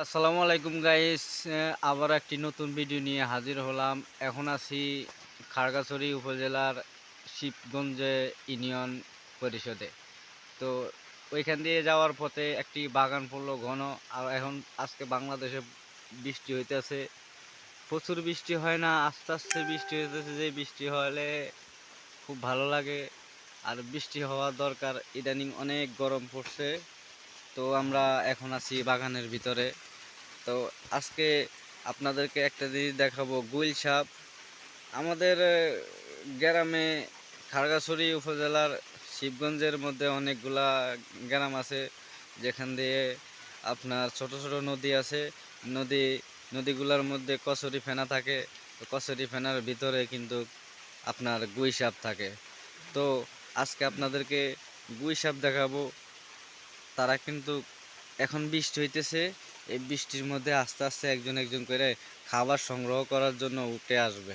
আসসালামু আলাইকুম গাইস। আবার একটি নতুন ভিডিও নিয়ে হাজির হলাম। এখন আছি খাগড়াছড়ি উপজেলার শিবগঞ্জে ইউনিয়ন পরিষদে। তো ওইখান দিয়ে যাওয়ার পথে একটি বাগান পড়লো ঘন। আর এখন আজকে বাংলাদেশে বৃষ্টি হইতেছে, প্রচুর বৃষ্টি হয় না, আস্তে আস্তে বৃষ্টি হইতেছে। যে বৃষ্টি হলে খুব ভালো লাগে, আর বৃষ্টি হওয়া দরকার। ইদানিং অনেক গরম পড়ছে। তো আমরা এখন আছি বাগানের ভিতরে। তো আজকে আপনাদেরকে একটা জিনিস দেখাবো, গুইল সাপ। আমাদের গ্রামে খাগড়াছড়ি উপজেলার শিবগঞ্জের মধ্যে অনেকগুলা গ্রাম আছে, যেখান দিয়ে আপনার ছোট ছোট নদী আছে। নদী নদীগুলোর মধ্যে কচুরি ফেনা থাকে। তো কচুরি ফেনার ভিতরে কিন্তু আপনার গুই সাপ থাকে। তো আজকে আপনাদেরকে গুই সাপ দেখাবো। তারা কিন্তু এখন বৃষ্টি হইতেছে, এই বৃষ্টির মধ্যে আস্তে আস্তে একজন একজন করে খাবার সংগ্রহ করার জন্য উঠে আসবে।